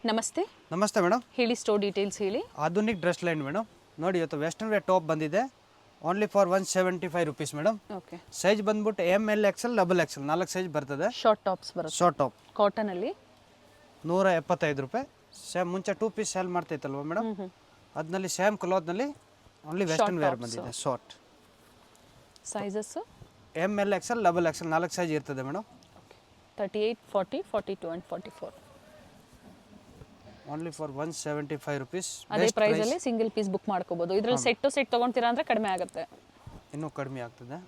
ನಮಸ್ತೆ. ನಮಸ್ತೆ ಮೇಡಮ್. ಹೇಳಿ, ಸ್ಟೋರ್ ಡೀಟೇಲ್ಸ್ ಹೇಳಿ. Adhunik dress line madam. ನೋಡಿ, ಇವತ್ತು ವೆಸ್ಟರ್ನ್ ವೇರ್ ಟಾಪ್ ಬಂದಿದೆ. Only for 175 rupees madam. Okay. Size ಬಂದ್ಬಿಟ್ಟು ML XL XXL 4 ಸೈಜ್ ಬರ್ತದೆ. ಶಾರ್ಟ್ ಟಾಪ್ಸ್ ಬರುತ್ತೆ. ಶಾರ್ಟ್ ಟಾಪ್ ಕಾಟನ್ ಅಲ್ಲಿ 175 ರೂಪಾಯಿ. ಸೇಮ್ ಮುಂಚೆ 2 ಪೀಸ್ ಸೇಲ್ ಮಾಡ್ತೈತಲ್ವ ಮೇಡಮ್, ಅದರಲ್ಲಿ ಸೇಮ್ ಕ್ಲಾತ್ನಲ್ಲಿ ಓನ್ಲಿ ವೆಸ್ಟರ್ನ್ ವೇರ್ ಬಂದಿದೆ. Short sizes ML XL XXL 4 size ಇರ್ತದೆ madam. 38, 40, 42 and 44. Only for 175 rupees. ಅದೇ ಪ್ರೈಸ್ ಅಲ್ಲಿ ಸಿಂಗಲ್ ಪೀಸ್ ಬುಕ್ ಮಾಡ್ಕೋಬಹುದು. ಇದರಲ್ಲಿ ಸೆಟ್ ಟು ಸೆಟ್ ತಗೊಂತೀರಾ ಅಂದ್ರೆ ಕಡಿಮೆ ಆಗುತ್ತೆ, ಇನ್ನೂ ಕಡಿಮೆ ಆಗ್ತದೆ.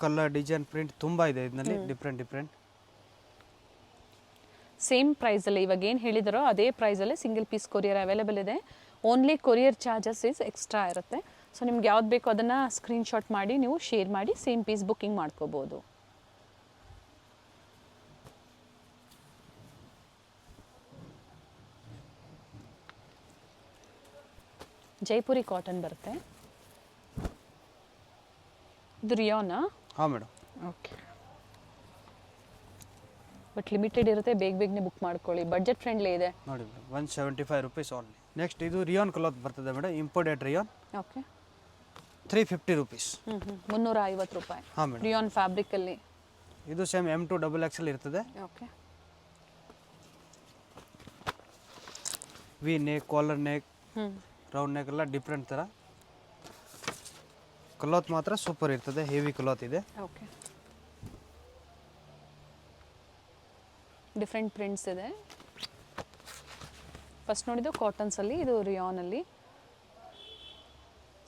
ಕಲರ್, ಡಿಸೈನ್, ಪ್ರಿಂಟ್ ತುಂಬಾ ಇದೆ ಇದರಲ್ಲಿ, ಡಿಫ್ರೆಂಟ್. ಸೇಮ್ ಪ್ರೈಸ್ ಅಲ್ಲಿ ಇವಾಗ ಏನು ಹೇಳಿದಾರೋ ಅದೇ ಪ್ರೈಸ್ ಅಲ್ಲಿ ಸಿಂಗಲ್ ಪೀಸ್ ಕೊರಿಯರ್ ಅವೈಲೇಬಲ್ ಇದೆ. Only courier charges is extra ಇರುತ್ತೆ. ಸೊ ನಿಮ್ಗೆ ಯಾವ್ದು ಬೇಕೋ ಅದನ್ನು ಸ್ಕ್ರೀನ್ಶಾಟ್ ಮಾಡಿ ನೀವು ಶೇರ್ ಮಾಡಿ ಸೇಮ್ ಪೀಸ್ ಬುಕ್ಕಿಂಗ್ ಮಾಡ್ಕೋಬೋದು. ಜೈಪುರಿ ಕಾಟನ್ ಬರುತ್ತೆ. ಇದು ರಿಯಾನಾ? ಹಾಂ ಮೇಡಮ್. ಓಕೆ. ಬಟ್ ಲಿಮಿಟೆಡ್ ಇರುತ್ತೆ, ಬೇಗನೆ ಬುಕ್ ಮಾಡ್ಕೊಳ್ಳಿ. ಬಡ್ಜೆಟ್ ಫ್ರೆಂಡ್ಲಿ ಇದೆ ನೋಡಿ, 175 ರೂಪೀಸ್ ಓನ್ಲಿ. ನೆಕ್ಸ್ಟ್ ಇದು ರಿಯಾನ್ ಕ್ಲಾತ್ ಬರ್ತದೆ madam, imported rayon. Okay. 350 rupees. 350 ರೂಪಾಯಿ. ಹಾಂ ಮೇಡಮ್. ರಿಯಾನ್ ಫ್ಯಾಬ್ರಿಕ್ ಅಲ್ಲಿ ಇದು ಸೇಮ್ M2 XXL ಇರ್ತದೆ. Okay. V neck, collar neck, round neck ಎಲ್ಲ ಡಿಫ್ರೆಂಟ್ ಥರ. ಕ್ಲಾತ್ ಮಾತ್ರ ಸೂಪರ್ ಇರ್ತದೆ, ಹೆವಿ ಕ್ಲಾತ್ ಇದೆ. ಓಕೆ. ಡಿಫ್ರೆಂಟ್ ಪ್ರಿಂಟ್ಸ್ ಇದೆ. ಫಸ್ಟ್ ನೋಡಿದ್ದು ಕಾಟನ್ಸಲ್ಲಿ, ಇದು ರಿಯಾನಲ್ಲಿ.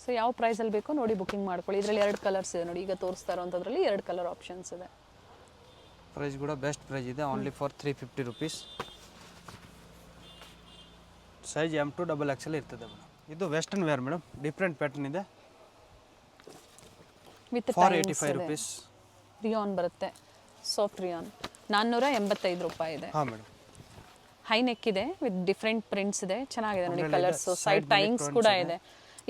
ಸೊ ಯಾವ ಪ್ರೈಸಲ್ಲಿ ಬೇಕೋ ನೋಡಿ ಬುಕ್ಕಿಂಗ್ ಮಾಡ್ಕೊಳ್ಳಿ. ಇದರಲ್ಲಿ 2 ಕಲರ್ಸ್ ಇದೆ ನೋಡಿ, ಈಗ ತೋರಿಸ್ತಾ ಇರೋಂಥದ್ರಲ್ಲಿ 2 ಕಲರ್ ಆಪ್ಷನ್ಸ್ ಇದೆ. ಪ್ರೈಸ್ ಕೂಡ ಬೆಸ್ಟ್ ಪ್ರೈಸ್ ಇದೆ, only for 350 rupees. Size M2 XXL ಇರ್ತದೆ ಮೇಡಮ್. ಇದು western wear madam, different pattern ಇದೆ. With 485 rupees. ರಿಯಾನ್ ಬರುತ್ತೆ, ಸಾಫ್ಟ್ ರಿಯಾನ್. 485 ರೂಪಾಯಿ ಇದೆ. ಹಾಂ ಮೇಡಮ್. ಹೈ ನೆಕ್ ಇದೆ ವಿತ್ ಡಿಫ್ರೆಂಟ್ ಪ್ರಿಂಟ್ಸ್ ಇದೆ, ಚೆನ್ನಾಗಿದೆ ನೋಡಿ ಕಲರ್ಸ್. ಸೈಡ್ ಟೈಯಿಂಗ್ಸ್ ಕೂಡ ಇದೆ.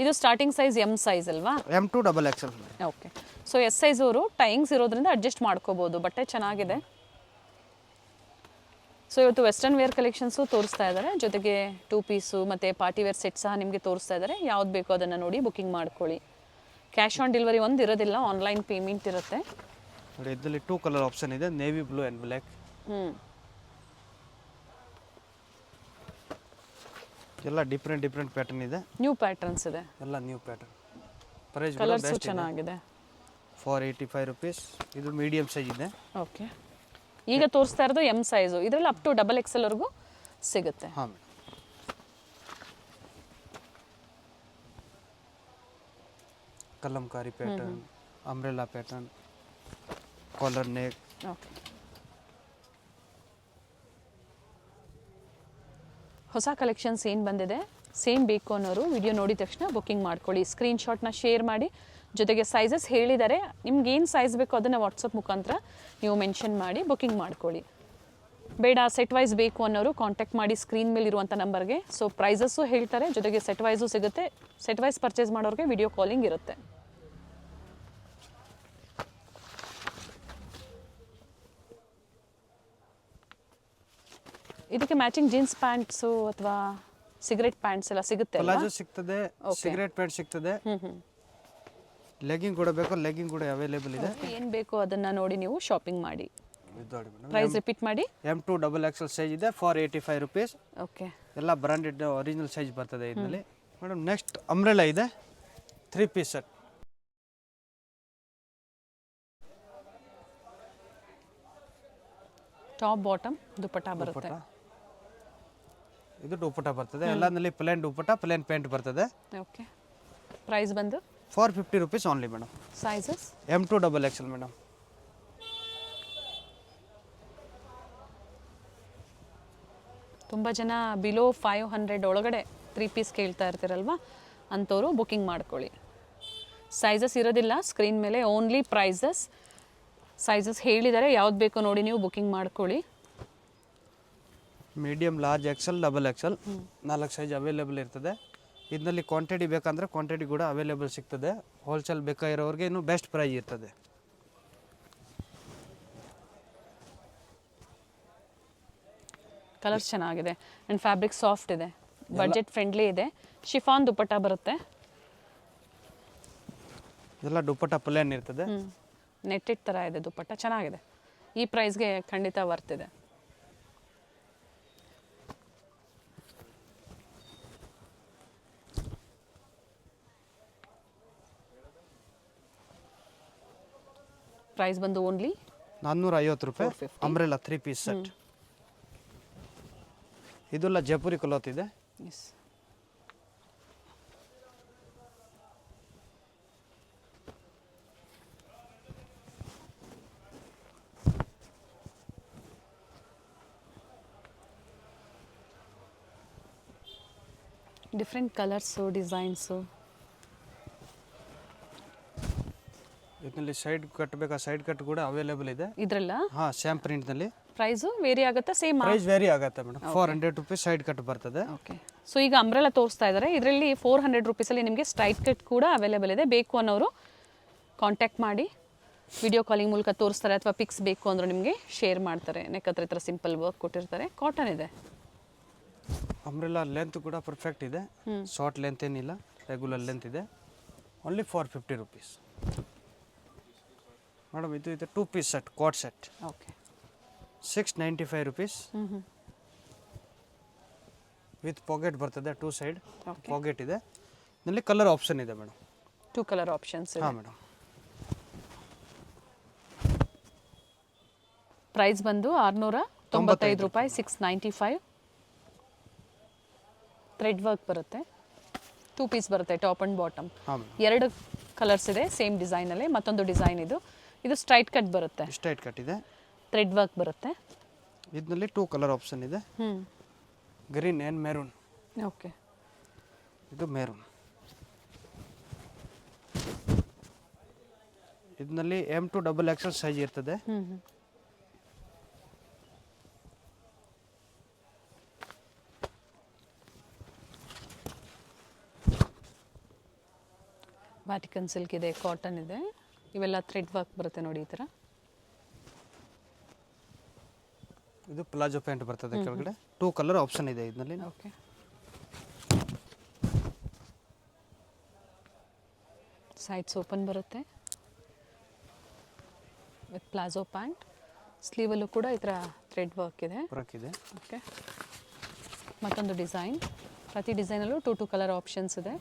ಇದು ಸ್ಟಾರ್ಟಿಂಗ್ ಸೈಜ್ M ಸೈಜ್ ಅಲ್ವಾ? M2 XXL. Okay. So S size ಅವರು ಟೈಯಿಂಗ್ಸ್ ಇರೋದ್ರಿಂದ ಅಡ್ಜಸ್ಟ್ ಮಾಡ್ಕೋಬಹುದು. ಬಟ್ಟೆ ಚೆನ್ನಾಗಿದೆ. ಸೊ ಇವತ್ತು ವೆಸ್ಟರ್ನ್ ವೇರ್ ಕಲೆಕ್ಷನ್ಸು ತೋರಿಸ್ತಾ ಇದ್ದಾರೆ, ಜೊತೆಗೆ 2 ಪೀಸು ಮತ್ತು ಪಾರ್ಟಿ ವೇರ್ ಸೆಟ್ ಸಹ ನಿಮಗೆ ತೋರಿಸ್ತಾ ಇದ್ದಾರೆ. ಯಾವ್ದು ಬೇಕೋ ಅದನ್ನು ನೋಡಿ ಬುಕ್ಕಿಂಗ್ ಮಾಡ್ಕೊಳ್ಳಿ. ಕ್ಯಾಶ್ ಆನ್ ಡೆಲಿವರಿ ಒಂದು ಇರೋದಿಲ್ಲ, ಆನ್ಲೈನ್ ಪೇಮೆಂಟ್ ಇರುತ್ತೆ. ನೋಡಿ, ಇದರಲ್ಲಿ 2 ಕಲರ್ ಆಪ್ಷನ್ ಇದೆ, ನೇವಿ ಬ್ಲೂ ಆ್ಯಂಡ್ ಬ್ಲ್ಯಾಕ್. ಎಲ್ಲ ಡಿಫ್ರೆಂಟ್ ಪ್ಯಾಟರ್ನ್ ಇದೆ, ನ್ಯೂ ಪ್ಯಾಟರ್ನ್ಸ್ ಇದೆ, ಎಲ್ಲ ನ್ಯೂ ಪ್ಯಾಟರ್ನ್. ಪ್ರೈಸ್ ಕೂಡ ಕಲರ್ಸ್ ಬೆಸ್ಟ್ ಚೆನ್ನಾಗಿದೆ. 485 ರೂಪೀಸ್. ಇದು ಮೀಡಿಯಂ ಸೈಜ್ ಇದೆ. ಓಕೆ. ಈಗ ತೋರಿಸ್ತಾ ಇರೋದು M ಸೈಜು, ಇದರಲ್ಲಿ ಅಪ್ ಟು XXL ವರೆಗೂ ಸಿಗುತ್ತೆ. ಹಾಂ madam. Kalamkari pattern, umbrella pattern, collar neck. Okay. ಹೊಸ ಕಲೆಕ್ಷನ್ಸ್ ಏನು ಬಂದಿದೆ ಸೇಮ್ ಬೇಕು ಅನ್ನೋರು ವಿಡಿಯೋ ನೋಡಿದ ತಕ್ಷಣ ಬುಕ್ಕಿಂಗ್ ಮಾಡ್ಕೊಳ್ಳಿ. ಸ್ಕ್ರೀನ್ಶಾಟ್ನ ಶೇರ್ ಮಾಡಿ, ಜೊತೆಗೆ ಸೈಜಸ್ ಹೇಳಿದ್ದಾರೆ, ನಿಮ್ಗೆ ಏನು ಸೈಜ್ ಬೇಕೋ ಅದನ್ನು ವಾಟ್ಸಪ್ ಮುಖಾಂತರ ನೀವು ಮೆನ್ಷನ್ ಮಾಡಿ ಬುಕ್ಕಿಂಗ್ ಮಾಡ್ಕೊಳ್ಳಿ. ಬೇಡ ಸೆಟ್ ವೈಸ್ ಬೇಕು ಅನ್ನೋರು ಕಾಂಟ್ಯಾಕ್ಟ್ ಮಾಡಿ ಸ್ಕ್ರೀನ್ ಮೇಲೆ ಇರುವಂಥ ನಂಬರ್ಗೆ. ಸೊ ಪ್ರೈಸಸ್ಸು ಹೇಳ್ತಾರೆ, ಜೊತೆಗೆ ಸೆಟ್ ವೈಸು ಸಿಗುತ್ತೆ. ಸೆಟ್ ವೈಸ್ ಪರ್ಚೇಸ್ ಮಾಡೋರಿಗೆ ವಿಡಿಯೋ ಕಾಲಿಂಗ್ ಇರುತ್ತೆ. ಇದಕ್ಕೆ ಮ್ಯಾಚಿಂಗ್ ಜೀನ್ಸ್ ಪ್ಯಾಂಟ್ಸು ಅಥವಾ ಸಿಗರೇಟ್ ಪ್ಯಾಂಟ್ಸ್ ಎಲ್ಲ ಸಿಗುತ್ತೆ. ಪ್ಲಾಜೋ ಸಿಗ್ತದೆ, ಸಿಗರೇಟ್ ಪ್ಯಾಂಟ್ ಸಿಗ್ತದೆ. ಲೆಗ್ಗಿಂಗ್ ಕೂಡ ಬೇಕು, ಲೆಗ್ಗಿಂಗ್ ಕೂಡ ಅವೈಲೇಬಲ್ ಇದೆ. ಏನು ಬೇಕೋ ಅದನ್ನು ನೋಡಿ ನೀವು ಶಾಪಿಂಗ್ ಮಾಡಿ. ನೋಡಿ ಮೇಡಮ್, ಪ್ರೈಸ್ ರಿಪೀಟ್ ಮಾಡಿ. M2 XXL ಸೈಜ್ ಇದೆ, 485 ರೂಪೀಸ್. ಓಕೆ. ಎಲ್ಲ ಬ್ರಾಂಡೆಡ್ ಒರಿಜಿನಲ್ ಸೈಜ್ ಬರ್ತದೆ ಇದರಲ್ಲಿ ಮೇಡಮ್. ನೆಕ್ಸ್ಟ್ ಅಂಬ್ರೆಲಾ ಇದೆ, 3 piece set. Top bottom dupatta ಬರುತ್ತೆ. ಇದು ದುಪಟ್ಟ ಬರ್ತದೆ, ಎಲ್ಲನಲ್ಲಿ ಪ್ಲೇನ್ ದುಪಟ್ಟ, ಪ್ಲೇನ್ ಪ್ಯಾಂಟ್ ಬರ್ತದೆ. ಓಕೆ. ಪ್ರೈಸ್ ಬಂದು 450 rupees only madam. Sizes M2 XXL madam. ತುಂಬ ಜನ ಬಿಲೋ 500 ಒಳಗಡೆ 3 ಪೀಸ್ ಕೇಳ್ತಾ ಇರ್ತೀರಲ್ವ, ಅಂಥವ್ರು ಬುಕ್ಕಿಂಗ್ ಮಾಡ್ಕೊಳ್ಳಿ. ಸೈಜಸ್ ಇರೋದಿಲ್ಲ ಸ್ಕ್ರೀನ್ ಮೇಲೆ, ಓನ್ಲಿ ಪ್ರೈಸಸ್. ಸೈಜಸ್ ಹೇಳಿದ್ದಾರೆ, ಯಾವ್ದು ಬೇಕೋ ನೋಡಿ ನೀವು ಬುಕ್ಕಿಂಗ್ ಮಾಡ್ಕೊಳ್ಳಿ. Medium, large, XL, XXL 4 size available ಇರ್ತದೆ. ಇದರಲ್ಲಿ ಕ್ವಾಂಟಿಟಿ ಬೇಕಂದರೆ ಕ್ವಾಂಟಿಟಿ ಕೂಡ ಅವೈಲೇಬಲ್ ಸಿಗ್ತದೆ. ಹೋಲ್ಸೇಲ್ ಬೇಕಾಗಿರೋರಿಗೆ ಇನ್ನೂ ಬೆಸ್ಟ್ ಪ್ರೈಸ್ ಇರ್ತದೆ. ಕಲರ್ಸ್ ಚೆನ್ನಾಗಿದೆ ಆ್ಯಂಡ್ ಫ್ಯಾಬ್ರಿಕ್ ಸಾಫ್ಟ್ ಇದೆ, ಬಡ್ಜೆಟ್ ಫ್ರೆಂಡ್ಲಿ ಇದೆ. ಶಿಫಾನ್ ದುಪ್ಪಟ್ಟ ಬರುತ್ತೆ. ಇದೆಲ್ಲ ದುಪ್ಪಟ್ಟ ಪ್ಲೇನ್ ಇರ್ತದೆ. ನೆಟ್ಟಿಡ್ ಥರ ಇದೆ ದುಪ್ಪಟ್ಟ, ಚೆನ್ನಾಗಿದೆ. ಈ ಪ್ರೈಸ್ಗೆ ಖಂಡಿತ ವರ್ತ್ ಇದೆ. ಪ್ರೈಸ್ ಬಂದು ಓನ್ಲಿ 450 ರೂಪಾಯಿ. Umbrella 3 piece set. ಇದೆಲ್ಲ ಜೈಪುರಿ ಕ್ಲಾತ್ ಇದೆ. Yes, different colours, designs. ಇದರಲ್ಲಿ ಸೈಡ್ ಕಟ್ ಬೇಕಾ ಸೈಡ್ ಕಟ್ ಕೂಡ ಅವೈಲೇಬಲ್ ಇದೆ. ಇದ್ರಲ್ಲ ಹಾಂ, ಸ್ಯಾಮ್ ಪ್ರಿಂಟ್ನಲ್ಲಿ ಪ್ರೈಸು ವೇರಿ ಆಗುತ್ತಾ? ಸೇಮ್ ಪ್ರೈಸ್ ವೇರಿ ಆಗುತ್ತೆ ಮೇಡಮ್. 400 ರೂಪೀಸ್ ಸೈಡ್ ಕಟ್ ಬರ್ತದೆ. ಓಕೆ. ಸೊ ಈಗ ಅಂಬ್ರೆಲಾ ತೋರಿಸ್ತಾ ಇದ್ದಾರೆ. ಇದರಲ್ಲಿ 400 ರುಪೀಸಲ್ಲಿ ನಿಮಗೆ ಸ್ಟ್ರೈಟ್ ಕಟ್ ಕೂಡ ಅವೈಲೇಬಲ್ ಇದೆ. ಬೇಕು ಅನ್ನೋರು ಕಾಂಟ್ಯಾಕ್ಟ್ ಮಾಡಿ ವಿಡಿಯೋ ಕಾಲಿಂಗ್ ಮೂಲಕ ತೋರಿಸ್ತಾರೆ, ಅಥವಾ ಪಿಕ್ಸ್ ಬೇಕು ಅಂದರೂ ನಿಮಗೆ ಶೇರ್ ಮಾಡ್ತಾರೆ. ನೆಕ್ ಹತ್ರ ಈ ಥರ ಸಿಂಪಲ್ ವರ್ಕ್ ಕೊಟ್ಟಿರ್ತಾರೆ. ಕಾಟನ್ ಇದೆ. ಅಂಬ್ರೆಲಾ ಲೆಂತ್ ಕೂಡ ಪರ್ಫೆಕ್ಟ್ ಇದೆ. ಶಾರ್ಟ್ ಲೆಂತ್ ಏನಿಲ್ಲ, ರೆಗ್ಯುಲರ್ ಲೆಂತ್ ಇದೆ. Only 450 rupees madam. ಇದು 2 piece set, coord set. Okay. 695 rupees with pocket ಬರ್ತದೆ. 2 ಸೈಡ್ ಪಾಕೆಟ್ ಇದೆ. ಇದರಲ್ಲಿ ಕಲರ್ ಆಪ್ಷನ್ ಇದೆ ಮೇಡಮ್. 2 ಕಲರ್ ಆಪ್ಷನ್ಸ್ ಇದೆ. ಹಾಂ ಮೇಡಮ್. ಪ್ರೈಸ್ ಬಂದು 695 ರೂಪಾಯಿ. 695. ಥ್ರೆಡ್ ವರ್ಕ್ ಬರುತ್ತೆ. 2 ಪೀಸ್ ಬರುತ್ತೆ, ಟಾಪ್ ಆ್ಯಂಡ್ ಬಾಟಮ್. ಹಾಂ ಮೇಡಮ್. 2 ಕಲರ್ಸ್ ಇದೆ ಸೇಮ್ ಡಿಸೈನಲ್ಲಿ. ಮತ್ತೊಂದು ಡಿಸೈನ್ ಇದು ಸ್ಟ್ರೈಟ್ ಕಟ್ ಬರುತ್ತೆ. ಸ್ಟ್ರೈಟ್ ಕಟ್ ಇದೆ. ಥ್ರೆಡ್ ವರ್ಕ್ ಬರುತ್ತೆ. ಇದರಲ್ಲಿ 2 ಕಲರ್ ಆಪ್ಷನ್ ಇದೆ. Green and maroon. ಓಕೆ. ಇದು ಮೆರೂನ್. ಇದರಲ್ಲಿ M to XXL ಸೈಜ್ ಇರ್ತದೆ. ವ್ಯಾಟಿಕನ್ ಸಿಲ್ಕ್ ಇದೆ, ಕಾಟನ್ ಇದೆ. ಇವೆಲ್ಲ ಥ್ರೆಡ್ ವರ್ಕ್ ಬರುತ್ತೆ ನೋಡಿ ಈ ಥರ. ಇದು ಪ್ಲಾಜೋ ಪ್ಯಾಂಟ್ ಬರ್ತದೆ ಕೆಳಗಡೆ. 2 ಕಲರ್ ಆಪ್ಷನ್ ಇದೆ ಇದರಲ್ಲಿ. ಓಕೆ. ಸೈಡ್ಸ್ ಓಪನ್ ಬರುತ್ತೆ ವಿತ್ ಪ್ಲಾಜೋ ಪ್ಯಾಂಟ್. ಸ್ಲೀವಲ್ಲೂ ಕೂಡ ಈ ಥರ ಥ್ರೆಡ್ ವರ್ಕ್ ಇದೆ. ಓಕೆ. ಮತ್ತೊಂದು ಡಿಸೈನ್. ಪ್ರತಿ ಡಿಸೈನಲ್ಲೂ 2 ಕಲರ್ ಆಪ್ಷನ್ಸ್ ಇದೆ.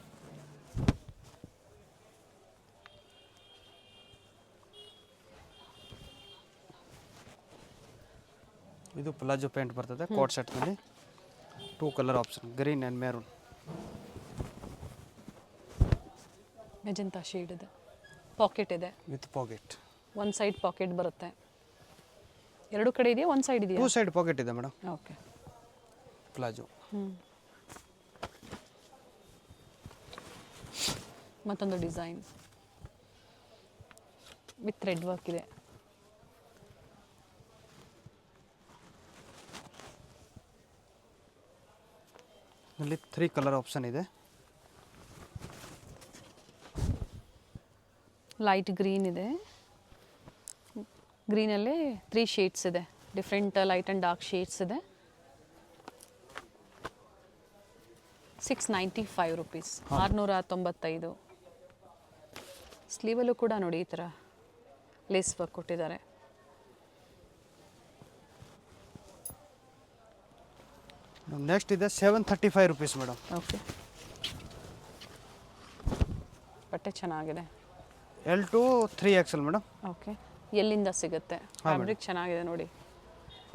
ಇದು ಪ್ಲಾಜೋ ಪ್ಯಾಂಟ್ ಬರ್ತದೆ ಕೋಟ್ ಸೆಟ್ನಲ್ಲಿ. 2 colour option, green and maroon. Magenta shade ಇದೆ. ಪಾಕೆಟ್ ಇದೆ ವಿತ್ ಪಾಕೆಟ್. 1 ಸೈಡ್ ಪಾಕೆಟ್ ಬರುತ್ತೆ. 2 ಕಡೆ ಇದೆಯಾ, 1 ಸೈಡ್ ಇದೆಯಾ? 2 ಸೈಡ್ ಪಾಕೆಟ್ ಇದೆ ಮೇಡಮ್. ಓಕೆ. ಪ್ಲಾಜೋ. ಮತ್ತೊಂದು ಡಿಸೈನ್ ವಿತ್ ಥ್ರೆಡ್ ವರ್ಕ್ ಇದೆ. ಇಲ್ಲಿ 3 ಕಲರ್ ಆಪ್ಷನ್ ಇದೆ. ಲೈಟ್ ಗ್ರೀನ್ ಇದೆ. ಗ್ರೀನಲ್ಲೇ 3 ಶೇಡ್ಸ್ ಇದೆ. Different light and dark shades ಇದೆ. 695 ರೂಪೀಸ್. 695. ಸ್ಲೀವಲ್ಲೂ ಕೂಡ ನೋಡಿ ಈ ಥರ ಲೇಸ್ ವರ್ಕ್ ಕೊಟ್ಟಿದ್ದಾರೆ. ನೆಕ್ಸ್ಟ್ ಇದೆ 735 ರೂಪೀಸ್ ಮೇಡಮ್. ಓಕೆ. ಬಟ್ಟೆ ಚೆನ್ನಾಗಿದೆ. L to 3XL madam. Okay. ಎಲ್ಲಿಂದ ಸಿಗುತ್ತೆ? ಫ್ಯಾಬ್ರಿಕ್ ಚೆನ್ನಾಗಿದೆ ನೋಡಿ,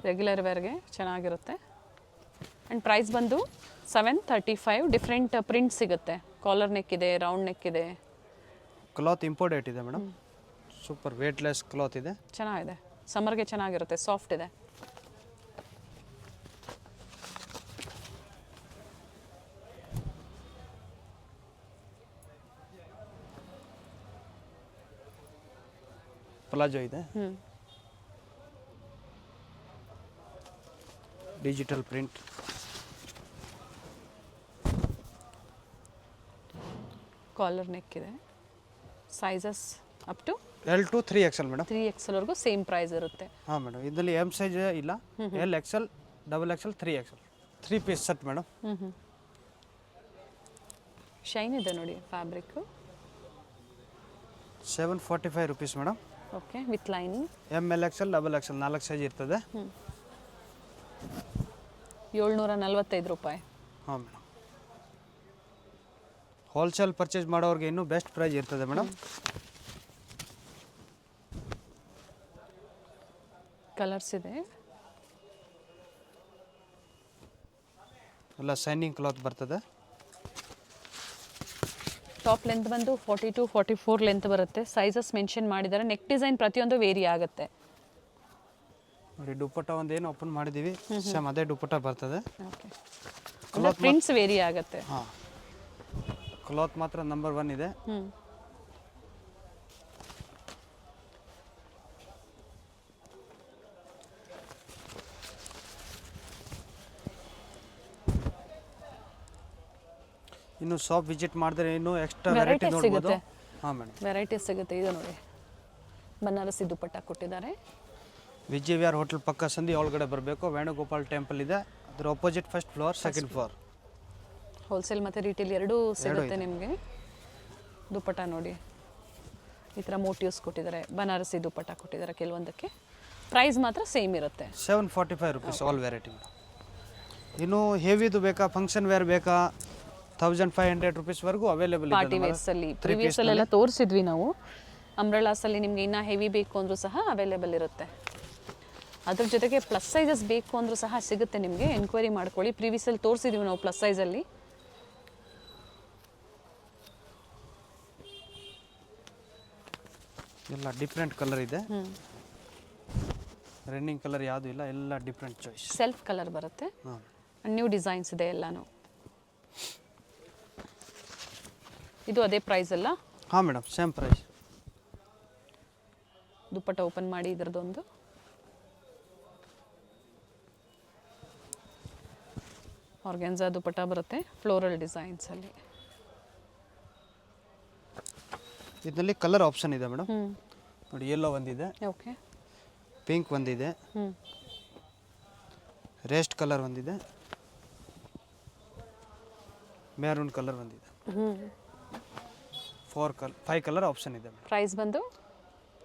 ರೆಗ್ಯುಲರ್ ವೇರ್ಗೆ ಚೆನ್ನಾಗಿರುತ್ತೆ. ಆ್ಯಂಡ್ ಪ್ರೈಸ್ ಬಂದು 735. ಡಿಫ್ರೆಂಟ್ ಪ್ರಿಂಟ್ ಸಿಗುತ್ತೆ. ಕಾಲರ್ ನೆಕ್ ಇದೆ, ರೌಂಡ್ ನೆಕ್ ಇದೆ. ಕ್ಲಾತ್ ಇಂಪೋರ್ಟೆಡ್ ಇದೆ ಮೇಡಮ್. ಸೂಪರ್ ವೇಟ್ಲೆಸ್ ಕ್ಲಾತ್ ಇದೆ. ಚೆನ್ನಾಗಿದೆ, ಸಮ್ಮರ್ಗೆ ಚೆನ್ನಾಗಿರುತ್ತೆ, ಸಾಫ್ಟ್ ಇದೆ. ಪ್ಲಾಜೋ ಇದೆ. Digital print. ಕಾಲರ್ ನೆಕ್ ಇದೆ. Sizes up to L to 3XL madam. 3XL ವರೆಗೂ ಸೇಮ್ ಪ್ರೈಸ್ ಇರುತ್ತೆ. ಹಾಂ ಮೇಡಮ್, ಇದರಲ್ಲಿ ಎಮ್ ಸೈಜ್ ಇಲ್ಲ, LXL, XXL, 3XL 3 piece set madam. Shine ಇದೆ ನೋಡಿ fabric. 745 rupees madam. Okay, with lining. ML, XL, XXL 4 size ಇರ್ತದೆ. 745 ರೂಪಾಯಿ. ಹಾಂ ಮೇಡಮ್, ಹೋಲ್ಸೇಲ್ ಪರ್ಚೇಸ್ ಮಾಡೋರಿಗೆ ಇನ್ನೂ ಬೆಸ್ಟ್ ಪ್ರೈಸ್ ಇರ್ತದೆ ಮೇಡಮ್. ಕಲರ್ಸ್ ಇದೆ. ಎಲ್ಲ ಶೈನಿಂಗ್ ಕ್ಲಾತ್ ಬರ್ತದೆ. ಟಾಪ್ ಲೆಂತ್ ಬಂದು 42, 44 ಲೆಂತ್ ಬರುತ್ತೆ. ಸೈಜಸ್ ಮೆನ್ಷನ್ ಮಾಡಿದ್ದಾರೆ. ನೆಕ್ ಡಿಸೈನ್ ಪ್ರತಿಯೊಂದು ವೇರಿ ಆಗುತ್ತೆ ನೋಡಿ. ದುಪ್ಪಟ್ಟ ಒಂದು ಏನು ಓಪನ್ ಮಾಡಿದ್ದೀವಿ, ಸೇಮ್ ಅದೇ ದುಪ್ಪಟ್ಟ ಬರ್ತದೆ. ಓಕೆ, ಅಂದರೆ ಪ್ರಿಂಟ್ಸ್ ವೇರಿ ಆಗುತ್ತೆ. ಹಾಂ, ಕ್ಲಾತ್ ಮಾತ್ರ ನಂಬರ್ 1 ಇದೆ. ಇನ್ನು ಶಾಪ್ ವಿಸಿಟ್ ಮಾಡಿದ್ರೆ ಇನ್ನೂ ಎಕ್ಸ್ಟ್ರಾ ವೆರೈಟಿ ನೋಡ್ಬೋದು. ಹಾಂ ಮೇಡಮ್, ವೆರೈಟೀಸ್ ಸಿಗುತ್ತೆ. ಇದು ನೋಡಿ, ಬನಾರಸಿ ದುಪ್ಪಟ್ಟ ಕೊಟ್ಟಿದ್ದಾರೆ. ವಿಜಯವಿಹಾರ್ ಹೋಟೆಲ್ ಪಕ್ಕ ಸಂಧಿ ಒಳಗಡೆ ಬರಬೇಕು. ವೇಣುಗೋಪಾಲ್ ಟೆಂಪಲ್ ಇದೆ, ಅದರ opposite first floor, second floor. Wholesale ಮತ್ತು ರಿಟೇಲ್ ಎರಡೂ ಸಿಗುತ್ತೆ ನಿಮಗೆ. ದುಪ್ಪಟ್ಟ ನೋಡಿ, ಈ ಥರ ಮೋಟಿವ್ಸ್ ಕೊಟ್ಟಿದ್ದಾರೆ. ಬನಾರಸಿ ದುಪ್ಪಟ್ಟ ಕೊಟ್ಟಿದ್ದಾರೆ ಕೆಲವೊಂದಕ್ಕೆ. ಪ್ರೈಸ್ ಮಾತ್ರ ಸೇಮ್ ಇರುತ್ತೆ. 745 ರುಪೀಸ್ ಆಲ್ ವೆರೈಟಿ ಮೇಡಮ್. ಇನ್ನು ಹೆವಿದು ಬೇಕಾ, ಫಂಕ್ಷನ್ ವೇರ್ ಬೇಕಾ, 1500 ರುಪೀಸ್ವರೆಗೂ ಅವೈಲೇಬಲ್ ಇದೆ. ಪಾರ್ಟಿ ವೇರ್ಸಲ್ಲಿ ಪ್ರೀವಿಯಸ್ಸಲ್ಲೆಲ್ಲ ತೋರಿಸಿದ್ವಿ ನಾವು. ಅಂಬ್ರೆಲಾಸಲ್ಲಿ ನಿಮಗೆ ಇನ್ನೂ ಹೆವಿ ಬೇಕು ಅಂದರೂ ಸಹ ಅವೈಲೇಬಲ್ ಇರುತ್ತೆ. ಅದ್ರ ಜೊತೆಗೆ ಪ್ಲಸ್ ಸೈಜಸ್ ಬೇಕು ಅಂದರೂ ಸಹ ಸಿಗುತ್ತೆ ನಿಮಗೆ. ಎನ್ಕ್ವೈರಿ ಮಾಡ್ಕೊಳ್ಳಿ. ಪ್ರೀವಿಯಸ್ಸಲ್ಲಿ ತೋರಿಸಿದ್ವಿ ನಾವು ಪ್ಲಸ್ ಸೈಜಲ್ಲಿ. ಎಲ್ಲ ಡಿಫ್ರೆಂಟ್ ಕಲರ್ ಇದೆ. ರನ್ನಿಂಗ್ ಕಲರ್ ಯಾವುದು ಇಲ್ಲ, ಎಲ್ಲ ಡಿಫ್ರೆಂಟ್ ಚಾಯ್ಸ್. ಸೆಲ್ಫ್ ಕಲರ್ ಬರುತ್ತೆ. ನ್ಯೂ ಡಿಸೈನ್ಸ್ ಇದೆ ಎಲ್ಲಾನು. ಇದು ಅದೇ ಪ್ರೈಸ್ ಅಲ್ಲ? ಹಾಂ ಮೇಡಮ್, ಸೇಮ್ ಪ್ರೈಸ್. ದುಪ್ಪಟ್ಟ ಓಪನ್ ಮಾಡಿ ಇದರದೊಂದು. ಆರ್ಗ್ಯಾನ್ಸಾ ದುಪ್ಪಟ್ಟ ಬರುತ್ತೆ ಫ್ಲೋರಲ್ ಡಿಸೈನ್ಸಲ್ಲಿ. ಇದರಲ್ಲಿ ಕಲರ್ ಆಪ್ಷನ್ ಇದೆ ಮೇಡಮ್. ನೋಡಿ, ಯೆಲ್ಲೋ ಒಂದಿದೆ, ಓಕೆ, ಪಿಂಕ್ ಒಂದಿದೆ, ರೆಸ್ಟ್ ಕಲರ್ ಒಂದಿದೆ, ಮೆರೂನ್ ಕಲರ್ ಒಂದಿದೆ. 5 ಕಲರ್ ಆಪ್ಷನ್ ಇದೆ. ಪ್ರೈಸ್ ಬಂದು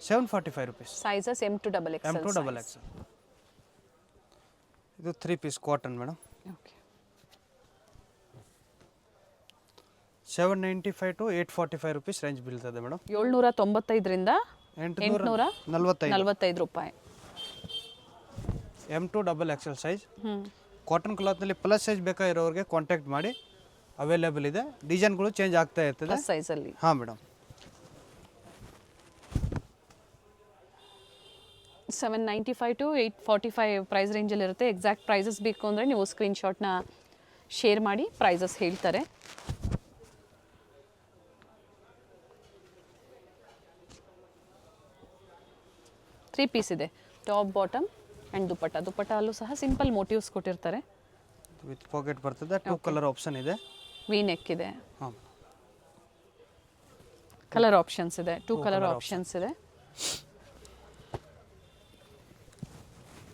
745 rupees. Sizes M to XXL. ಇದು 3 piece cotton madam. Okay, 795 to 845 rupees range ಬೀಳ್ತದೆ ಮೇಡಮ್. 795ರಿಂದ 845 ರೂಪಾಯಿ. M to XXL size. Cotton ಕ್ಲಾತ್ನಲ್ಲಿ ಪ್ಲಸ್ ಸೈಜ್ ಬೇಕಾಗಿರೋರಿಗೆ ಕಾಂಟ್ಯಾಕ್ಟ್ ಮಾಡಿ, ಅವೈಲೇಬಲ್ ಇದೆ. ಡಿಸೈನ್ಗಳು ಚೇಂಜ್ ಆಗ್ತಾ ಇರ್ತದೆ ಪ್ಲಸ್ ಸೈಜಲ್ಲಿ. ಹಾಂ ಮೇಡಮ್. 795 to 845 ಪ್ರೈಸ್ ರೇಂಜಲ್ಲಿ ಇರುತ್ತೆ. ಎಕ್ಸಾಕ್ಟ್ ಪ್ರೈಸಸ್ ಬೇಕು ಅಂದರೆ ನೀವು ಸ್ಕ್ರೀನ್ಶಾಟ್ನ ಶೇರ್ ಮಾಡಿ, ಪ್ರೈಸಸ್ ಹೇಳ್ತಾರೆ. ತ್ರೀ ಪೀಸ್ ಇದೆ, ಟಾಪ್, ಬಾಟಮ್ ಆ್ಯಂಡ್ ದುಪ್ಪಟ್ಟ. ದುಪ್ಪಟ್ಟಲ್ಲೂ ಸಹ ಸಿಂಪಲ್ ಮೋಟಿವ್ಸ್ ಕೊಟ್ಟಿರ್ತಾರೆ. ವಿತ್ ಪಾಕೆಟ್ ಬರ್ತದೆ. 2 ಕಲರ್ ಆಪ್ಷನ್ ಇದೆ. ವಿ ನೆಕ್ ಇದೆ. ಹಾಂ, ಕಲರ್ ಆಪ್ಷನ್ಸ್ ಇದೆ. 2 ಕಲರ್ ಆಪ್ಷನ್ಸ್ ಇದೆ.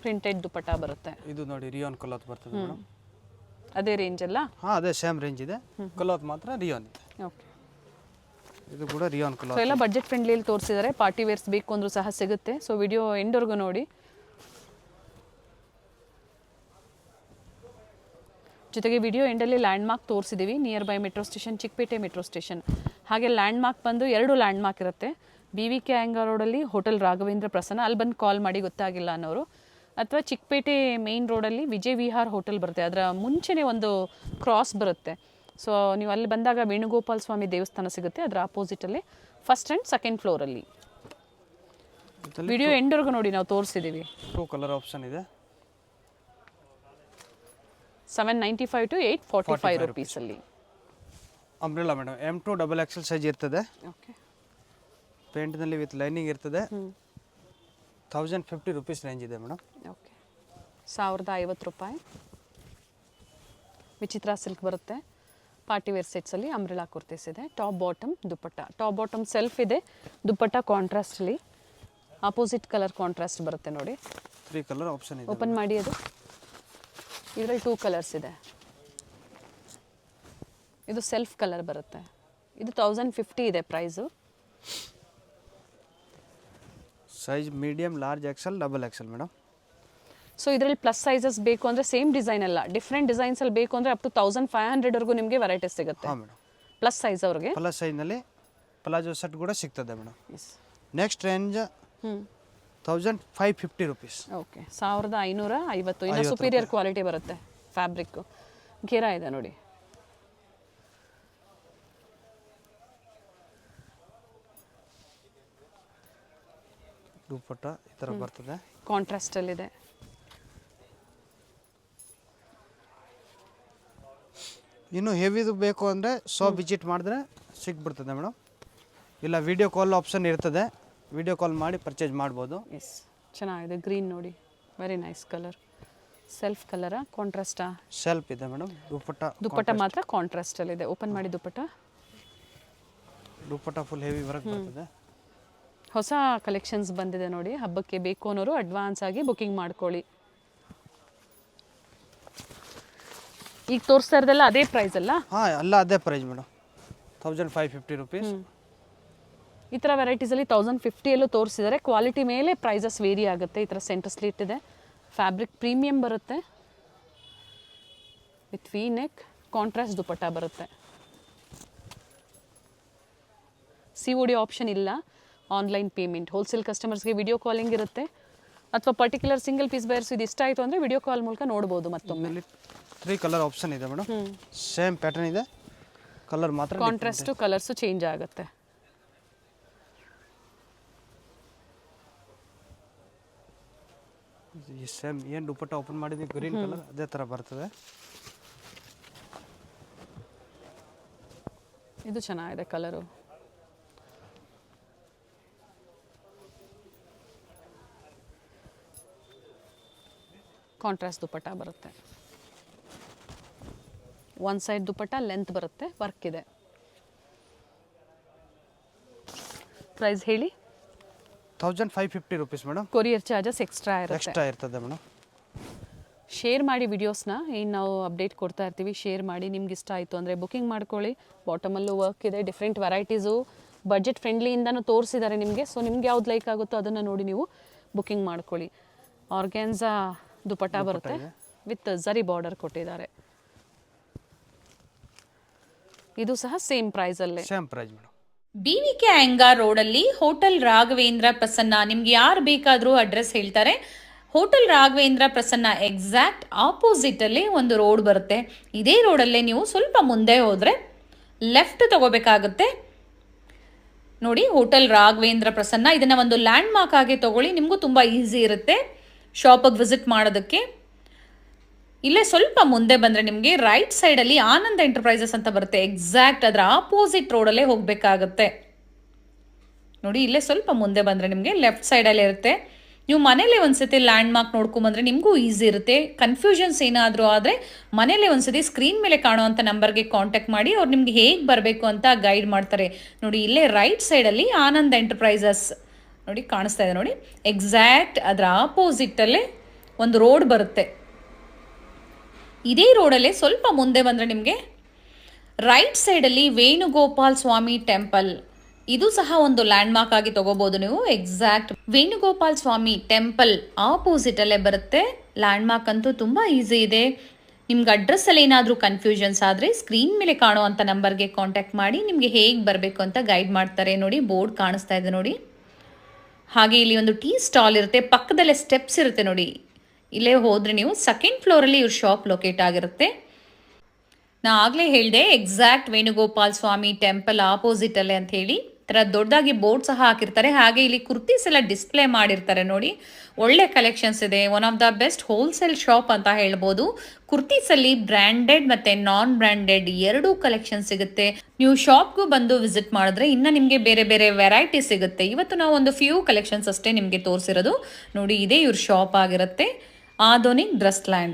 ಪ್ರಿಂಟೆಡ್ ದುಪ್ಪಟ್ಟ ಬರುತ್ತೆ. ಇದು ನೋಡಿ, ರಿಯಾನ್ ಕ್ಲಾತ್ ಬರ್ತದೆ ಮೇಡಮ್. ಅದೇ ರೇಂಜ್ ಅಲ್ಲ? ಹಾಂ, ಅದೇ ಸೇಮ್ ರೇಂಜ್ ಇದೆ. ಕ್ಲಾತ್ ಮಾತ್ರ ರಿಯಾನ್ ಇದೆ. ಓಕೆ, ಇದು ಕೂಡ ರಿಯಾನ್ ಕ್ಲಾತ್. ಸೊ ಎಲ್ಲ ಬಜೆಟ್ ಫ್ರೆಂಡ್ಲಿಯಲ್ಲಿ ತೋರಿಸಿದ್ದಾರೆ. ಪಾರ್ಟಿ ವೇರ್ಸ್ ಬೇಕು ಅಂದರೂ ಸಹ ಸಿಗುತ್ತೆ. ಸೊ ವಿಡಿಯೋ ಎಂಡ್ವರೆಗೂ ನೋಡಿ. ಜೊತೆಗೆ ವಿಡಿಯೋ ಎಂಡಲ್ಲಿ ಲ್ಯಾಂಡ್ ಮಾರ್ಕ್ ತೋರಿಸಿದ್ದೀವಿ. Nearby metro station, Chickpet metro station. ಹಾಗೆ ಲ್ಯಾಂಡ್ ಮಾರ್ಕ್ ಬಂದು 2 ಲ್ಯಾಂಡ್ ಮಾರ್ಕ್ ಇರುತ್ತೆ. BVK ಆ್ಯಂಗರ್ ರೋಡಲ್ಲಿ ಹೋಟೆಲ್ ರಾಘವೇಂದ್ರ ಪ್ರಸನ್ನ, ಅಲ್ಲಿ ಬಂದು ಕಾಲ್ ಮಾಡಿ ಗೊತ್ತಾಗಿಲ್ಲ ಅನ್ನೋರು. ಅಥವಾ ಚಿಕ್ಕಪೇಟೆ ಮೇನ್ ರೋಡಲ್ಲಿ ವಿಜಯ್ ವಿಹಾರ್ ಹೋಟೆಲ್ ಬರುತ್ತೆ, ಅದರ ಮುಂಚೆನೇ ಒಂದು ಕ್ರಾಸ್ ಬರುತ್ತೆ. ಸೊ ನೀವು ಅಲ್ಲಿ ಬಂದಾಗ ವೇಣುಗೋಪಾಲ್ ಸ್ವಾಮಿ ದೇವಸ್ಥಾನ ಸಿಗುತ್ತೆ, ಅದರ ಅಪೋಸಿಟಲ್ಲಿ ಫಸ್ಟ್ ಆ್ಯಂಡ್ ಸೆಕೆಂಡ್ ಫ್ಲೋರಲ್ಲಿ. ವಿಡಿಯೋ ಎಂಡ್ವರೆಗೂ ನೋಡಿ, ನಾವು ತೋರಿಸಿದ್ದೀವಿ. 2 ಕಲರ್ ಆಪ್ಷನ್ ಇದೆ. 795 to 845 ರುಪೀಸಲ್ಲಿ. Umbrella madam, M to XXL size ಇರ್ತದೆ. ಓಕೆ, ಪೇಂಟ್ನಲ್ಲಿ ವಿತ್ ಲೈನಿಂಗ್ ಇರ್ತದೆ. 1050 ರುಪೀಸ್ ರೇಂಜ್ ಇದೆ ಮೇಡಮ್. ಓಕೆ, 1050 ರೂಪಾಯಿ. ವಿಚಿತ್ರ ಸಿಲ್ಕ್ ಬರುತ್ತೆ. ಪಾರ್ಟಿ ವೇರ್ ಸೆಟ್ಸಲ್ಲಿ ಅಂಬ್ರೆಲಾ ಕುರ್ತೀಸ್ ಇದೆ. Top bottom dupatta, top bottom self ಇದೆ, ದುಪ್ಪಟ್ಟ ಕಾಂಟ್ರಾಸ್ಟಲ್ಲಿ ಆಪೋಸಿಟ್ ಕಲರ್ ಕಾಂಟ್ರಾಸ್ಟ್ ಬರುತ್ತೆ ನೋಡಿ. 3 ಕಲರ್ ಆಪ್ಷನ್ ಇದೆ. ಓಪನ್ ಮಾಡಿ, ಅದು ಇದರಲ್ಲಿ 2 ಕಲರ್ಸ್ ಇದೆ. ಇದು ಸೆಲ್ಫ್ ಕಲರ್ ಬರುತ್ತೆ. ಇದು 1050 ಇದೆ price. Size medium, large, XL, double XL madam. So ಇದರಲ್ಲಿ ಪ್ಲಸ್ ಸೈಜಸ್ ಬೇಕು ಅಂದರೆ ಸೇಮ್ ಡಿಸೈನ್ ಅಲ್ಲ, ಡಿಫ್ರೆಂಟ್ ಡಿಸೈನ್ಸಲ್ಲಿ ಬೇಕು ಅಂದರೆ ಅಪ್ ಟು 1500ವರೆಗೂ ನಿಮಗೆ ವೆರೈಟೀಸ್ ಸಿಗುತ್ತೆ. ಹಾಂ ಮೇಡಮ್. ಪ್ಲಸ್ ಸೈಜ್ ಅವ್ರಿಗೆ ಪ್ಲಸ್ ಸೈಜ್ನಲ್ಲಿ ಪ್ಲಾಜೋ ಸೆಟ್ ಕೂಡ ಸಿಗ್ತದೆ madam. Next range 1550 rupees. Okay, 1550. ಇನ್ನು ಸುಪೀರಿಯರ್ ಕ್ವಾಲಿಟಿ ಬರುತ್ತೆ. ಫ್ಯಾಬ್ರಿಕ್ ಘೇರಾ ಇದೆ ನೋಡಿ. ದುಪ್ಪಟ್ಟ ಈ ಥರ ಬರ್ತದೆ, ಕಾಂಟ್ರಾಸ್ಟಲ್ಲಿದೆ. ಇನ್ನು ಹೆವಿದು ಬೇಕು ಅಂದರೆ ಶಾಪ್ ವಿಸಿಟ್ ಮಾಡಿದ್ರೆ ಸಿಕ್ಬಿಡ್ತದೆ ಮೇಡಮ್. ಇಲ್ಲ ವಿಡಿಯೋ ಕಾಲ್ ಆಪ್ಷನ್ ಇರ್ತದೆ, ವಿಡಿಯೋ ಕಾಲ್ ಮಾಡಿ ಪರ್ಚೇಸ್ ಮಾಡ್ಬೋದು. ಎಸ್, ಚೆನ್ನಾಗಿದೆ. ಗ್ರೀನ್ ನೋಡಿ, ವೆರಿ ನೈಸ್ ಕಲರ್. ಸೆಲ್ಫ್ ಕಲರಾ ಕಾಂಟ್ರಾಸ್ಟಾ? ಸೆಲ್ಫ್ ಇದೆ ಮೇಡಮ್. ದುಪ್ಪಟ್ಟ ಮಾತ್ರ ಕಾಂಟ್ರಾಸ್ಟಲ್ಲಿದೆ. ಓಪನ್ ಮಾಡಿ ದುಪ್ಪಟ್ಟ ಫುಲ್ ಹೆವಿ ವರ್ಕ್ ಬರ್ತದೆ. ಹೊಸ ಕಲೆಕ್ಷನ್ಸ್ ಬಂದಿದೆ ನೋಡಿ. ಹಬ್ಬಕ್ಕೆ ಬೇಕು ಅನ್ನೋರು ಅಡ್ವಾನ್ಸ್ ಆಗಿ ಬುಕಿಂಗ್ ಮಾಡ್ಕೊಳ್ಳಿ. ಈಗ ತೋರಿಸ್ತಾ ಇರೋದೆಲ್ಲ ಅದೇ ಪ್ರೈಸ್ ಅಲ್ಲ? ಹಾಂ, ಎಲ್ಲ ಅದೇ ಪ್ರೈಸ್ ಮೇಡಮ್. 1550 ರುಪೀಸ್. ಈ ಥರ ವೆರೈಟೀಸಲ್ಲಿ 1050ಯಲ್ಲೂ ತೋರಿಸಿದ್ದಾರೆ. ಕ್ವಾಲಿಟಿ ಮೇಲೆ ಪ್ರೈಸಸ್ ವೇರಿ ಆಗುತ್ತೆ. ಈ ಥರ ಸೆಂಟರ್ ಸ್ಲಿಟ್ ಇದೆ. ಫ್ಯಾಬ್ರಿಕ್ ಪ್ರೀಮಿಯಂ ಬರುತ್ತೆ with V neck. Contrast dupatta ಬರುತ್ತೆ. COD ಆಪ್ಷನ್ ಇಲ್ಲ. Online payment. ಹೋಲ್ಸೇಲ್ ಕಸ್ಟಮರ್ಸ್ಗೆ ವಿಡಿಯೋ ಕಾಲಿಂಗ್ ಇರುತ್ತೆ, ಅಥವಾ ಪರ್ಟಿಕ್ಯುಲರ್ ಸಿಂಗಲ್ ಪೀಸ್ ಬಯರ್ಸ್ ಇದು ಇಷ್ಟ ಆಯಿತು ಅಂದರೆ ವಿಡಿಯೋ ಕಾಲ್ ಮೂಲಕ ನೋಡ್ಬೋದು. ಮತ್ತೊಮ್ಮೆ 3 ಕಲರ್ ಆಪ್ಷನ್ ಇದೆ ಮೇಡಮ್. ಸೇಮ್ ಪ್ಯಾಟರ್ನ್ ಇದೆ, ಕಲರ್ ಮಾತ್ರ ಕಾಂಟ್ರಾಸ್ಟು ಕಲರ್ಸು ಚೇಂಜ್ ಆಗುತ್ತೆ. ಈ ಸೇಮ್ ಏನು ದುಪ್ಪಟ್ಟ ಓಪನ್ ಮಾಡಿದ್ವಿ ಗ್ರೀನ್ ಕಲರ್ ಅದೇ ಥರ ಬರ್ತದೆ. ಇದು ಚೆನ್ನಾಗಿದೆ ಕಲರು. ಕಾಂಟ್ರಾಸ್ಟ್ ದುಪ್ಪಟ್ಟ ಬರುತ್ತೆ. ಒನ್ ಸೈಡ್ ದುಪ್ಪಟ್ಟ ಲೆಂತ್ ಬರುತ್ತೆ, ವರ್ಕ್ ಇದೆ. ಪ್ರೈಸ್ ಹೇಳಿ? 1550 rupees madam. Courier charges extra ಇರ್ತದೆ ಮೇಡಮ್. ಶೇರ್ ಮಾಡಿ ವಿಡಿಯೋಸ್ನ. ಏನು ನಾವು ಅಪ್ಡೇಟ್ ಕೊಡ್ತಾ ಇರ್ತೀವಿ, ಶೇರ್ ಮಾಡಿ. ನಿಮ್ಗೆ ಇಷ್ಟ ಆಯಿತು ಅಂದರೆ ಬುಕಿಂಗ್ ಮಾಡ್ಕೊಳ್ಳಿ. ಬಾಟಮಲ್ಲೂ ವರ್ಕ್ ಇದೆ, ಡಿಫ್ರೆಂಟ್ ವೆರೈಟೀಸು ಬಜೆಟ್ ಫ್ರೆಂಡ್ಲಿಯಿಂದನೂ ತೋರಿಸಿದ್ದಾರೆ ನಿಮಗೆ. ಸೊ ನಿಮ್ಗೆ ಯಾವ್ದು ಲೈಕ್ ಆಗುತ್ತೋ ಅದನ್ನು ನೋಡಿ ನೀವು ಬುಕಿಂಗ್ ಮಾಡ್ಕೊಳ್ಳಿ. ಆರ್ಗ್ಯಾನ್ಸಾ ದುಪ್ಪಟ್ಟ ಬರುತ್ತೆ ವಿತ್ ಝರಿ ಬಾರ್ಡರ್ ಕೊಟ್ಟಿದ್ದಾರೆ. ಇದು ಸಹ ಸೇಮ್ ಪ್ರೈಸಲ್ಲೇ. Same price madam. BVK Iyengar ರೋಡಲ್ಲಿ ಹೋಟೆಲ್ ರಾಘವೇಂದ್ರ ಪ್ರಸನ್ನ. ನಿಮ್ಗೆ ಯಾರು ಬೇಕಾದರೂ ಅಡ್ರೆಸ್ ಹೇಳ್ತಾರೆ. Hotel Raghavendra Prasanna exact opposite ಅಲ್ಲಿ ಒಂದು ರೋಡ್ ಬರುತ್ತೆ. ಇದೇ ರೋಡಲ್ಲೇ ನೀವು ಸ್ವಲ್ಪ ಮುಂದೆ ಹೋದ್ರೆ ಲೆಫ್ಟ್ ತಗೋಬೇಕಾಗುತ್ತೆ ನೋಡಿ. ಹೋಟೆಲ್ ರಾಘವೇಂದ್ರ ಪ್ರಸನ್ನ, ಇದನ್ನ ಒಂದು ಲ್ಯಾಂಡ್ ಮಾರ್ಕ್ ಆಗಿ ತಗೊಳ್ಳಿ. ನಿಮಗೂ ತುಂಬಾ ಈಸಿ ಇರುತ್ತೆ ಶಾಪಿಗೆ ವಿಸಿಟ್ ಮಾಡೋದಕ್ಕೆ. ಇಲ್ಲೇ ಸ್ವಲ್ಪ ಮುಂದೆ ಬಂದರೆ ನಿಮಗೆ ರೈಟ್ ಸೈಡಲ್ಲಿ ಆನಂದ್ ಎಂಟರ್ಪ್ರೈಸಸ್ ಅಂತ ಬರುತ್ತೆ. ಎಕ್ಸಾಕ್ಟ್ ಅದರ ಆಪೋಸಿಟ್ ರೋಡಲ್ಲೇ ಹೋಗಬೇಕಾಗುತ್ತೆ ನೋಡಿ. ಇಲ್ಲೇ ಸ್ವಲ್ಪ ಮುಂದೆ ಬಂದರೆ ನಿಮಗೆ ಲೆಫ್ಟ್ ಸೈಡಲ್ಲೇ ಇರುತ್ತೆ. ನೀವು ಮನೇಲಿ ಒಂದ್ಸತಿ ಲ್ಯಾಂಡ್ ಮಾರ್ಕ್ ನೋಡ್ಕೊಂಬಂದ್ರೆ ನಿಮಗೂ ಈಸಿ ಇರುತ್ತೆ. ಕನ್ಫ್ಯೂಷನ್ಸ್ ಏನಾದರೂ ಆದರೆ ಮನೇಲಿ ಒಂದ್ಸತಿ ಸ್ಕ್ರೀನ್ ಮೇಲೆ ಕಾಣುವಂಥ ನಂಬರ್ಗೆ ಕಾಂಟ್ಯಾಕ್ಟ್ ಮಾಡಿ, ಅವ್ರು ನಿಮ್ಗೆ ಹೇಗೆ ಬರಬೇಕು ಅಂತ ಗೈಡ್ ಮಾಡ್ತಾರೆ ನೋಡಿ. ಇಲ್ಲೇ ರೈಟ್ ಸೈಡಲ್ಲಿ ಆನಂದ್ ಎಂಟರ್ಪ್ರೈಸಸ್ ನೋಡಿ ಕಾಣಿಸ್ತಾ ಇದೆ ನೋಡಿ. ಎಕ್ಸಾಕ್ಟ್ ಅದರ ಆಪೋಸಿಟಲ್ಲೇ ಒಂದು ರೋಡ್ ಬರುತ್ತೆ. ಇದೇ ರೋಡಲ್ಲೇ ಸ್ವಲ್ಪ ಮುಂದೆ ಬಂದರೆ ನಿಮಗೆ ರೈಟ್ ಸೈಡಲ್ಲಿ ವೇಣುಗೋಪಾಲ್ ಸ್ವಾಮಿ ಟೆಂಪಲ್, ಇದು ಸಹ ಒಂದು ಲ್ಯಾಂಡ್ ಮಾರ್ಕ್ ಆಗಿ ತಗೋಬಹುದು ನೀವು. ಎಕ್ಸಾಕ್ಟ್ ವೇಣುಗೋಪಾಲ್ ಸ್ವಾಮಿ ಟೆಂಪಲ್ ಆಪೋಸಿಟ್ ಅಲ್ಲೇ ಬರುತ್ತೆ. ಲ್ಯಾಂಡ್ ಮಾರ್ಕ್ ಅಂತೂ ತುಂಬಾ ಈಸಿ ಇದೆ. ನಿಮ್ಗೆ ಅಡ್ರೆಸ್ ಅಲ್ಲಿ ಏನಾದರೂ ಕನ್ಫ್ಯೂಷನ್ಸ್ ಆದರೆ ಸ್ಕ್ರೀನ್ ಮೇಲೆ ಕಾಣುವಂಥ ನಂಬರ್ಗೆ ಕಾಂಟ್ಯಾಕ್ಟ್ ಮಾಡಿ ನಿಮಗೆ ಹೇಗೆ ಬರಬೇಕು ಅಂತ ಗೈಡ್ ಮಾಡ್ತಾರೆ ನೋಡಿ. ಬೋರ್ಡ್ ಕಾಣಿಸ್ತಾ ಇದೆ ನೋಡಿ. ಹಾಗೆ ಇಲ್ಲಿ ಒಂದು ಟೀ ಸ್ಟಾಲ್ ಇರುತ್ತೆ, ಪಕ್ಕದಲ್ಲೇ ಸ್ಟೆಪ್ಸ್ ಇರುತ್ತೆ ನೋಡಿ. ಇಲ್ಲೇ ಹೋದರೆ ನೀವು ಸೆಕೆಂಡ್ ಫ್ಲೋರಲ್ಲಿ ಇವ್ರ ಶಾಪ್ ಲೊಕೇಟ್ ಆಗಿರುತ್ತೆ. ನಾ ಆಗಲೇ ಹೇಳಿದೆ ಎಕ್ಸಾಕ್ಟ್ ವೇಣುಗೋಪಾಲ್ ಸ್ವಾಮಿ ಟೆಂಪಲ್ ಆಪೋಸಿಟ್ ಅಲ್ಲೇ ಅಂತ ಹೇಳಿ. ಥರ ದೊಡ್ಡದಾಗಿ ಬೋರ್ಡ್ ಸಹ ಹಾಕಿರ್ತಾರೆ. ಹಾಗೆ ಇಲ್ಲಿ ಕುರ್ತೀಸ್ ಎಲ್ಲ ಡಿಸ್ಪ್ಲೇ ಮಾಡಿರ್ತಾರೆ ನೋಡಿ. ಒಳ್ಳೆ ಕಲೆಕ್ಷನ್ಸ್ ಇದೆ. One of the best wholesale shop ಅಂತ ಹೇಳ್ಬೋದು. ಕುರ್ತೀಸಲ್ಲಿ ಬ್ರ್ಯಾಂಡೆಡ್ ಮತ್ತು ನಾನ್ ಬ್ರ್ಯಾಂಡೆಡ್ ಎರಡೂ ಕಲೆಕ್ಷನ್ ಸಿಗುತ್ತೆ. ನೀವು ಶಾಪ್ಗೂ ಬಂದು ವಿಸಿಟ್ ಮಾಡಿದ್ರೆ ಇನ್ನು ನಿಮಗೆ ಬೇರೆ ಬೇರೆ ವೆರೈಟಿ ಸಿಗುತ್ತೆ. ಇವತ್ತು ನಾವು ಒಂದು ಫ್ಯೂ ಕಲೆಕ್ಷನ್ಸ್ ಅಷ್ಟೇ ನಿಮಗೆ ತೋರಿಸಿರೋದು ನೋಡಿ. ಇದೇ ಇವ್ರ ಶಾಪ್ ಆಗಿರುತ್ತೆ, ಆಧುನಿಕ್ ಡ್ರೆಸ್ ಲ್ಯಾಂಡ್.